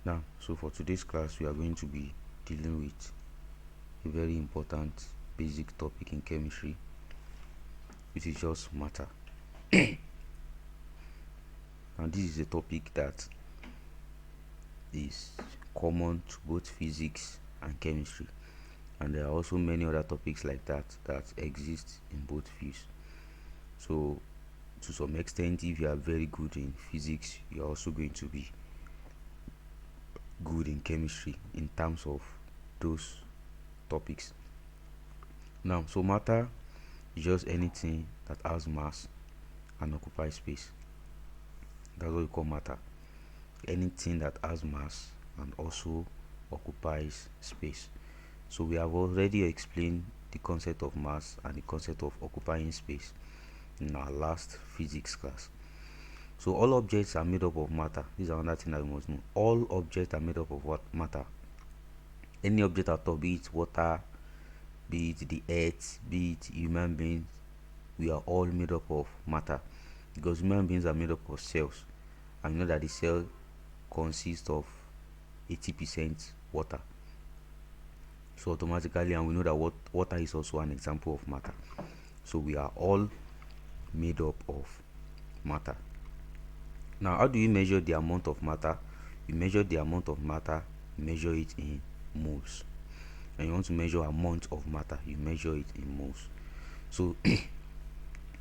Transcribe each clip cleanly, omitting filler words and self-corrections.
Now, so for today's class, we are going to be dealing with a very important basic topic in chemistry, which is just matter. And this is a topic that is common to both physics and chemistry, and there are also many other topics like that exist in both fields. So to some extent, if you are very good in physics, you are also going to be good in chemistry in terms of those topics. Now, so matter is just anything that has mass and occupies space. That's what we call matter. Anything that has mass and also occupies space. So we have already explained the concept of mass and the concept of occupying space in our last physics class. So all objects are made up of matter. This is another thing that we must know. All objects are made up of what? Matter. Any object at all, be it water, be it the earth, be it human beings, we are all made up of matter, because human beings are made up of cells, and you know that the cell consists of 80% water. So automatically, and we know that water is also an example of matter. So we are all made up of matter. Now, how do you measure the amount of matter? You measure the amount of matter, measure it in moles. And you want to measure amount of matter, you measure it in moles. So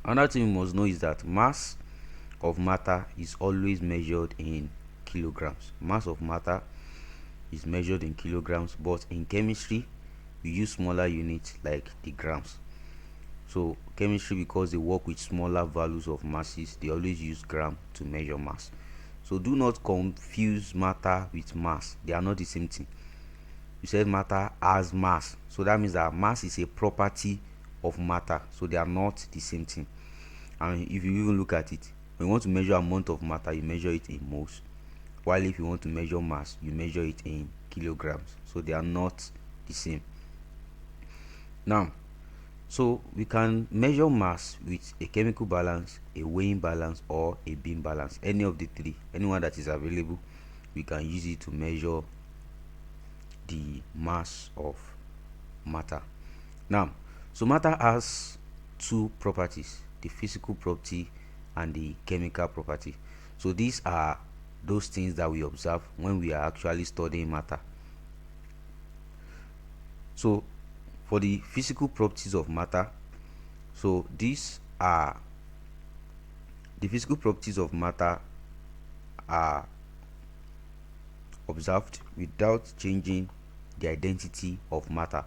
another thing you must know is that mass of matter is always measured in kilograms. Mass of matter is measured in kilograms, but in chemistry we use smaller units like the grams. So chemistry, because they work with smaller values of masses, they always use gram to measure mass. So do not confuse matter with mass. They are not the same thing. You said matter has mass, so that means that mass is a property of matter, so they are not the same thing. And if you even look at it, when you want to measure amount of matter, you measure it in moles, while if you want to measure mass, you measure it in kilograms. So they are not the same. Now, so we can measure mass with a chemical balance, a weighing balance, or a beam balance. Any of the three, anyone that is available, we can use it to measure the mass of matter. Now, so matter has two properties: the physical property and the chemical property. So these are those things that we observe when we are actually studying matter. So for the physical properties of matter, so these are the physical properties of matter are observed without changing the identity of matter.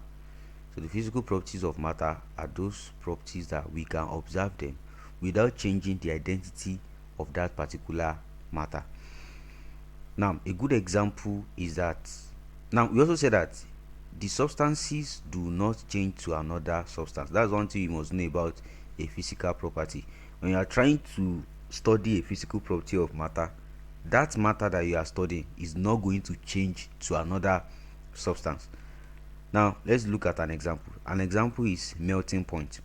So the physical properties of matter are those properties that we can observe them without changing the identity of that particular matter. Now, a good example is that, now we also say that the substances do not change to another substance. That's one thing you must know about a physical property. When you are trying to study a physical property of matter, that matter that you are studying is not going to change to another substance. Now let's look at an example. An example is melting point.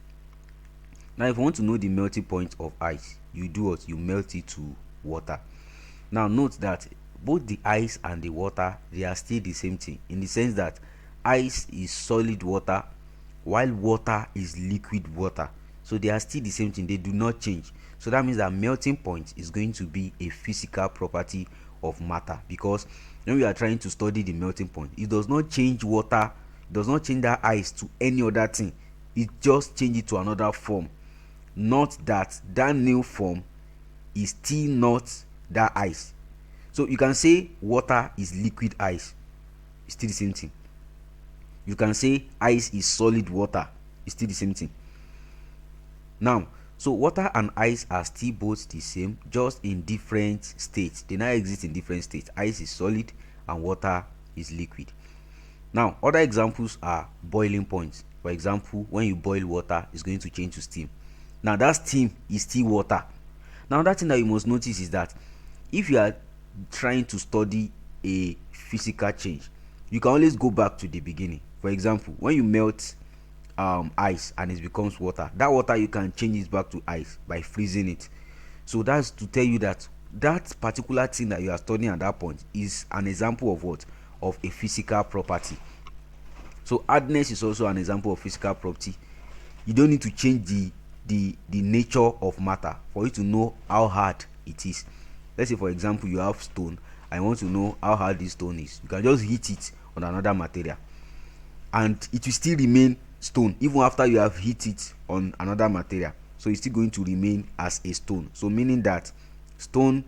Now if you want to know the melting point of ice, you do what? You melt it to water. Now note that both the ice and the water, they are still the same thing, in the sense that ice is solid water while water is liquid water. So they are still the same thing, they do not change. So that means that melting point is going to be a physical property of matter, because when we are trying to study the melting point, it does not change water, it does not change that ice to any other thing, it just changes it to another form. Not that that new form is still not that ice. So you can say water is liquid ice, it's still the same thing. You can say ice is solid water, it's still the same thing. Now, so water and ice are still both the same, just in different states. They now exist in different states. Ice is solid and water is liquid. Now, other examples are boiling points. For example, when you boil water, it's going to change to steam. Now that steam is still water. Now that thing that you must notice is that if you are trying to study a physical change, you can always go back to the beginning. For example, when you melt ice and it becomes water, that water you can change it back to ice by freezing it. So that's to tell you that that particular thing that you are studying at that point is an example of what? Of a physical property. So hardness is also an example of physical property. You don't need to change the nature of matter for you to know how hard it is. Let's say for example you have stone. I want to know how hard this stone is. You can just hit it on another material and it will still remain stone even after you have hit it on another material. So it's still going to remain as a stone. So meaning that stone,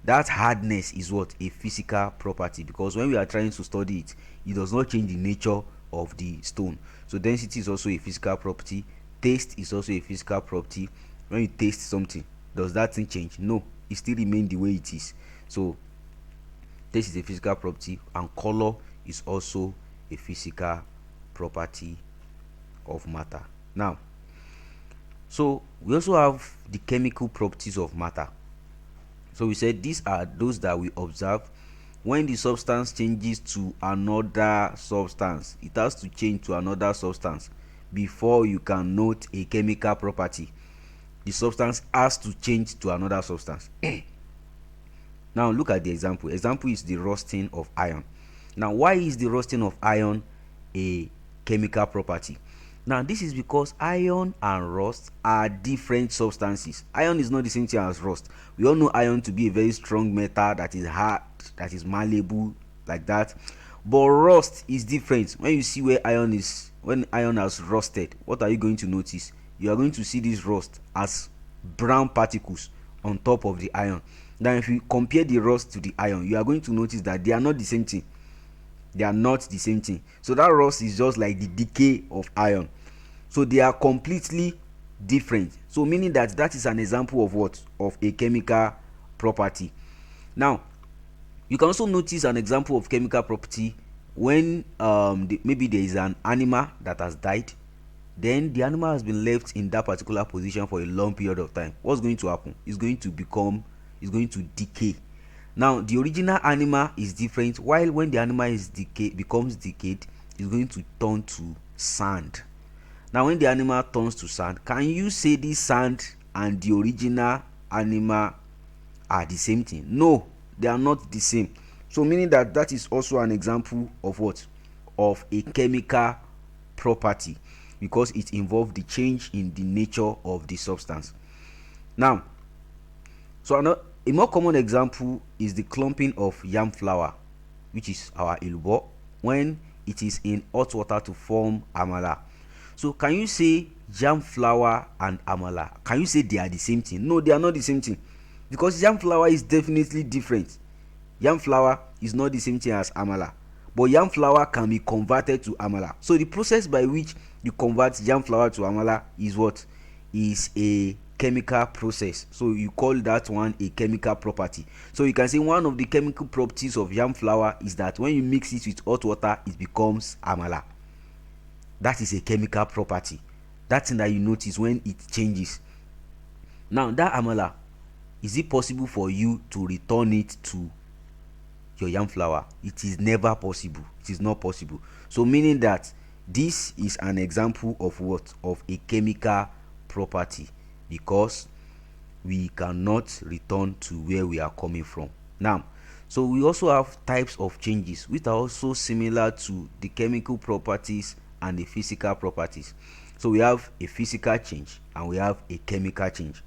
that hardness is what? A physical property, because when we are trying to study it, it does not change the nature of the stone. So density is also a physical property. Taste is also a physical property. When you taste something, does that thing change? No, it still remains the way it is. So taste is a physical property, and color is also a physical property of matter. Now, so we also have the chemical properties of matter. So we said these are those that we observe when the substance changes to another substance. It has to change to another substance before you can note a chemical property. The substance has to change to another substance. Now look at the example. Example is the rusting of iron. Now why is the rusting of iron a chemical property? Now this is because iron and rust are different substances. Iron is not the same thing as rust. We all know iron to be a very strong metal that is hard, that is malleable, like that. But rust is different. When you see where iron is, when iron has rusted, what are you going to notice? You are going to see this rust as brown particles on top of the iron. Then if you compare the rust to the iron, you are going to notice that they are not the same thing. They are not the same thing. So that rust is just like the decay of iron. So they are completely different. So meaning that that is an example of what? Of a chemical property. Now you can also notice an example of chemical property when maybe there is an animal that has died, then the animal has been left in that particular position for a long period of time. What's going to happen? It's going to decay. Now the original animal is different, while when the animal becomes decayed, it's going to turn to sand. Now when the animal turns to sand, can you say this sand and the original animal are the same thing? No, they are not the same. So meaning that that is also an example of what? Of a chemical property, because it involves the change in the nature of the substance. Now, so a more common example is the clumping of yam flour, which is our elubo, when it is in hot water to form amala. So can you say yam flour and amala, can you say they are the same thing? No, they are not the same thing, because yam flour is definitely different. Yam flour is not the same thing as amala, but yam flour can be converted to amala. So the process by which you convert yam flour to amala is what? Is a chemical process. So you call that one a chemical property. So you can say one of the chemical properties of yam flour is that when you mix it with hot water, it becomes amala. That is a chemical property. That thing that you notice when it changes. Now that amala, is it possible for you to return it to your yam flour? It is never possible. It is not possible. So meaning that this is an example of what? Of a chemical property, because we cannot return to where we are coming from. Now, so we also have types of changes which are also similar to the chemical properties and the physical properties. So we have a physical change and we have a chemical change.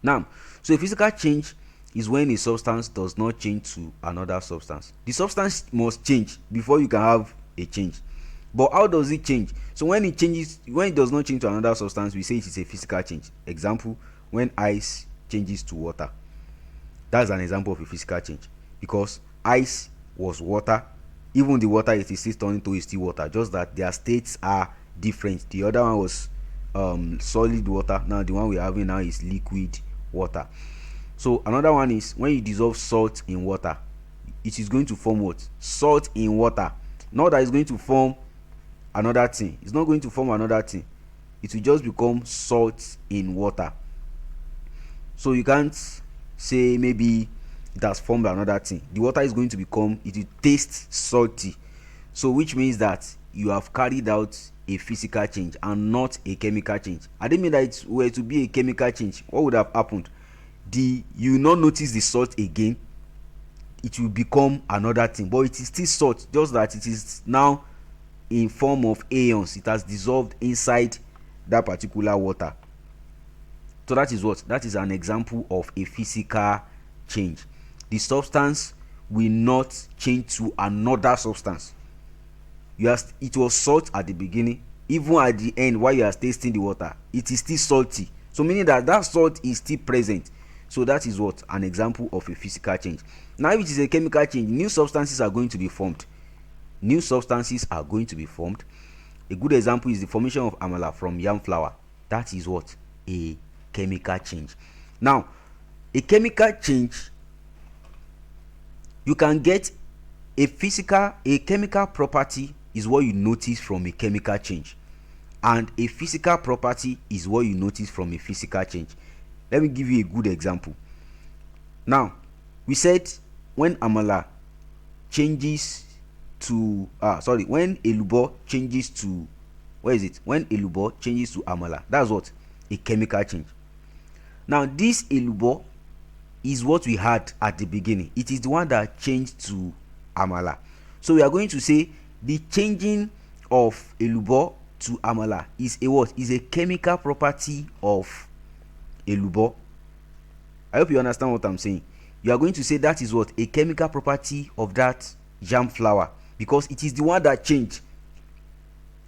Now, so a physical change is when a substance does not change to another substance. The substance must change before you can have a change. But how does it change? So when it does not change to another substance, we say it is a physical change. Example, when ice changes to water. That's an example of a physical change, because ice was water. Even the water it is still turning to still water, just that their states are different. The other one was solid water. Now the one we're having now is liquid water. So another one is when you dissolve salt in water, it is going to form what? Salt in water. Not that it's going to form another thing. It's not going to form another thing. It will just become salt in water. So you can't say maybe it has formed another thing. The water is going to become, it will taste salty. So which means that you have carried out a physical change and not a chemical change. I didn't mean that it were to be a chemical change. What would have happened? you will not notice the salt again. It will become another thing, but it is still salt, just that it is now in form of ions. It has dissolved inside that particular water. So that is what? That is an example of a physical change. The substance will not change to another substance. It was salt at the beginning. Even at the end, while you are tasting the water, it is still salty. So meaning that salt is still present. So that is what? An example of a physical change. Now if it is a chemical change, new substances are going to be formed. New substances are going to be formed. A good example is the formation of amala from yam flour. That is what? A chemical change. Now, a chemical change, you can get a chemical property is what you notice from a chemical change, and a physical property is what you notice from a physical change. Let me give you a good example. Now, we said when amala changes to when elubo changes to when elubo changes to amala, that's what? A chemical change. Now this elubo is what we had at the beginning. It is the one that changed to amala. So we are going to say the changing of elubo to amala is a what? Is a chemical property of elubo. I hope you understand what I'm saying. You are going to say that is what? A chemical property of that yam flour, because it is the one that changed.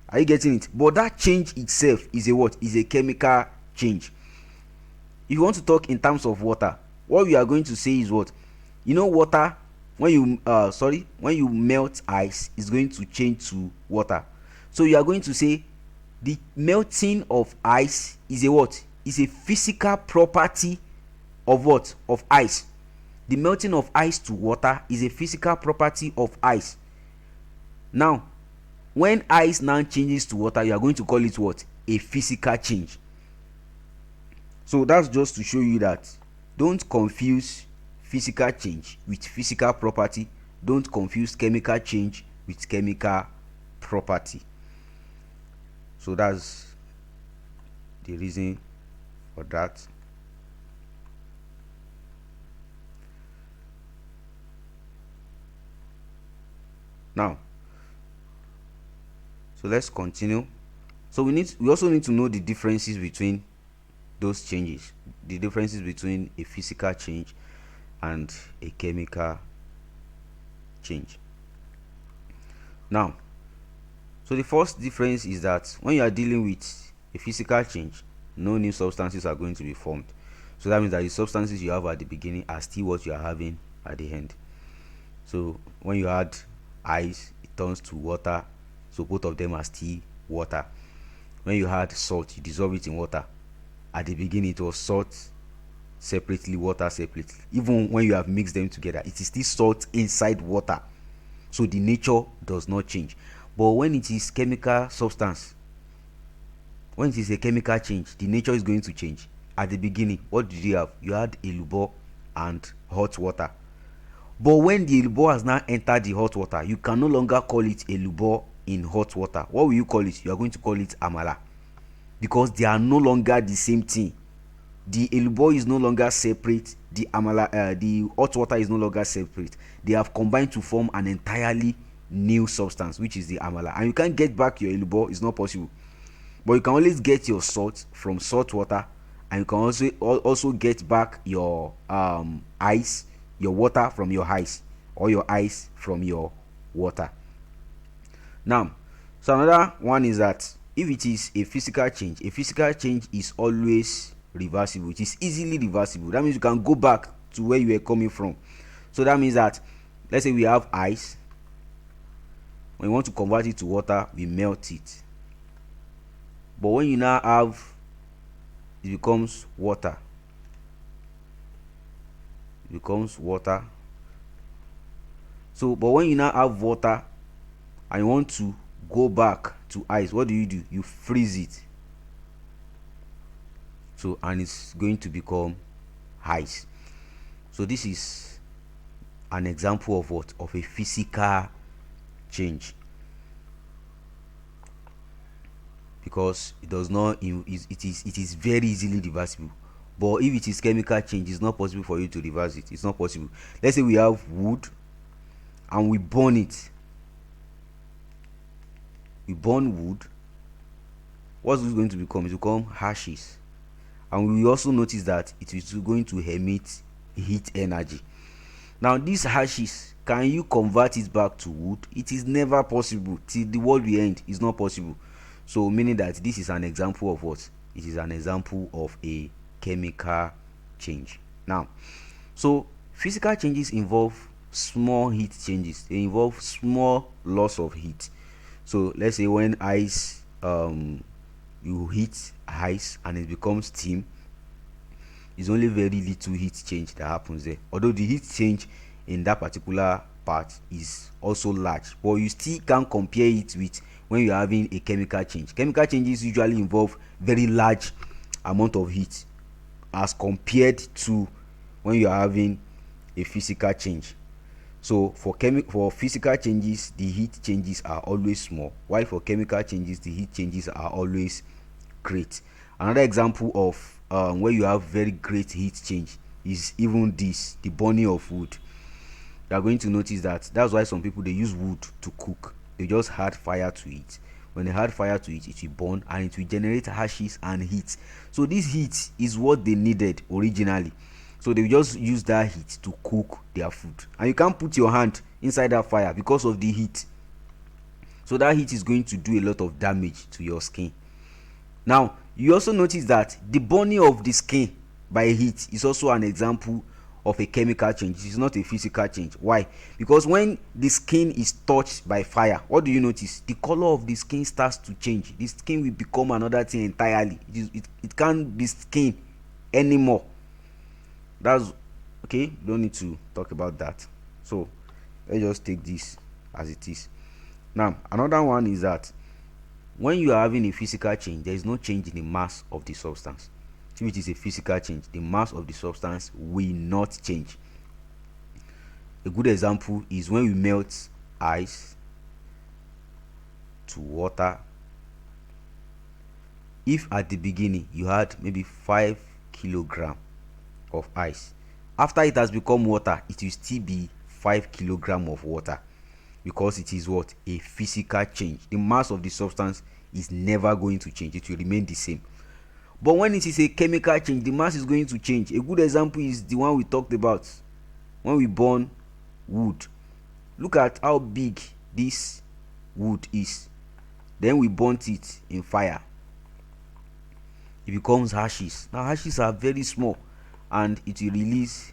Are you getting it? But that change itself is a what? Is a chemical change. If you want to talk in terms of water, what we are going to say is what? Water, when you melt ice, is going to change to water. So you are going to say the melting of ice is a what? Is a physical property of what? Of ice. The melting of ice to water is a physical property of ice. Now, when ice now changes to water, you are going to call it what? A physical change. So that's just to show you that don't confuse physical change with physical property. Don't confuse chemical change with chemical property. So that's the reason for that. Now, so let's continue. So we also need to know the differences between those changes, the differences between a physical change and a chemical change. Now, so the first difference is that when you are dealing with a physical change, no new substances are going to be formed. So that means that the substances you have at the beginning are still what you are having at the end. So when you add ice, it turns to water, so both of them are still water. When you add salt, you dissolve it in water. At the beginning it was salt separately, water separately. Even when you have mixed them together, it is still salt inside water. So the nature does not change. But when it is chemical substance, when it is a chemical change, the nature is going to change. At the beginning, what did you have? You had elubo and hot water. But when the elubo has now entered the hot water, you can no longer call it elubo in hot water. What will you call it? You are going to call it amala, because they are no longer the same thing. The elubo is no longer separate. The amala, the hot water is no longer separate. They have combined to form an entirely new substance, which is the amala. And you can't get back your elubo. It's not possible. But you can always get your salt from salt water, and you can also get back your ice, your water from your ice, or your ice from your water. Now, so another one is that if it is a physical change is always reversible. It is easily reversible. That means you can go back to where you were coming from. So that means that, let's say we have ice. When we want to convert it to water, we melt it. But when you now have, it becomes water. It becomes water. So, but when you now have water and you want to go back to ice, what do? You freeze it. So, and it's going to become ice. So this is an example of what? Of a physical change, because it does not, it is very easily reversible. but if it is chemical change, it's not possible for you to reverse it. It's not possible. Let's say we have wood and we burn it. We burn wood. What's it going to become? It will become ashes. And we also notice that it is going to emit heat energy. Now these ashes, can you convert it back to wood? It is never possible. Till the world will end, it's not possible. So meaning that this is an example of what? It is an example of a chemical change. Now, so physical changes involve small heat changes. They involve small loss of heat. So let's say when ice, you heat ice and it becomes steam, it's only very little heat change that happens there, although the heat change in that particular part is also large, but you still can't compare it with when you're having a chemical change. Chemical changes usually involve very large amount of heat as compared to when you're having a physical change. So for physical changes, the heat changes are always small, while for chemical changes, the heat changes are always great. Another example of where you have very great heat change is even this, the burning of wood. You are going to notice that that's why some people, they use wood to cook. They just add fire to it. When they add fire to it, it will burn and it will generate ashes and heat. So this heat is what they needed originally. So they will just use that heat to cook their food, and you can't put your hand inside that fire because of the heat. So that heat is going to do a lot of damage to your skin. Now you also notice that the burning of the skin by heat is also an example of a chemical change. It is not a physical change. Why? Because when the skin is touched by fire, what do you notice? The color of the skin starts to change. The skin will become another thing entirely. It can't be skin anymore. That's okay. Don't need to talk about that. So let's just take this as it is. Now another one is that when you are having a physical change, there is no change in the mass of the substance. If it is a physical change, the mass of the substance will not change. A good example is when we melt ice to water. If at the beginning you had maybe 5 kilograms of ice, after it has become water, it will still be 5 kilograms of water, because it is what? A physical change. The mass of the substance is never going to change. It will remain the same. But when it is a chemical change, the mass is going to change. A good example is the one we talked about when we burn wood. Look at how big this wood is. Then we burnt it in fire. It becomes ashes. Now ashes are very small and it will release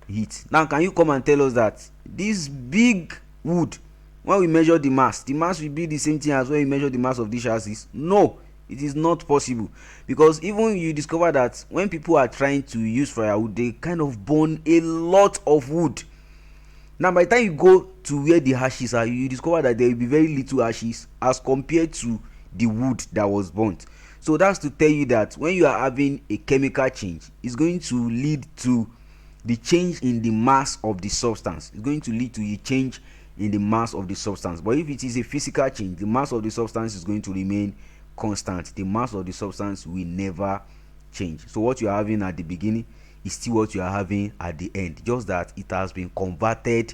heat. Now can you come and tell us that this big wood, when we measure the mass will be the same thing as when we measure the mass of these ashes? No, it is not possible, because even you discover that when people are trying to use firewood, they kind of burn a lot of wood. Now by the time you go to where the ashes are, you discover that there will be very little ashes as compared to the wood that was burnt. So that's to tell you that when you are having a chemical change, it's going to lead to the change in the mass of the substance. It's going to lead to a change in the mass of the substance. But if it is a physical change, the mass of the substance is going to remain constant. The mass of the substance will never change. So what you are having at the beginning is still what you are having at the end, just that it has been converted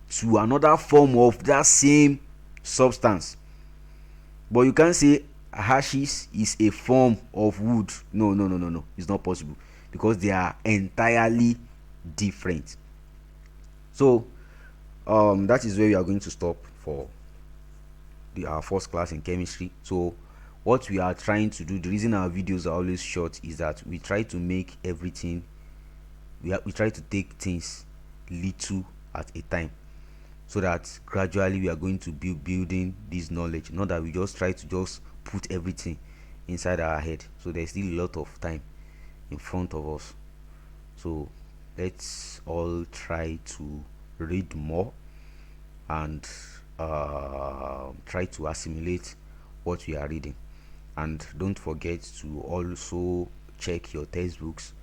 to another form of that same substance. But you can't say ashes is a form of wood. No, it's not possible, because they are entirely different. So that is where we are going to stop for our first class in chemistry. So what we are trying to do, the reason our videos are always short, is that we try to make everything, we try to take things little at a time, so that gradually we are going to be building this knowledge, not that we just try to just put everything inside our head. So there's still a lot of time in front of us. So let's all try to read more and try to assimilate what we are reading. And don't forget to also check your textbooks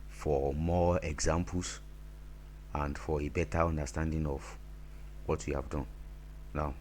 for more examples and for a better understanding of what we have done. Now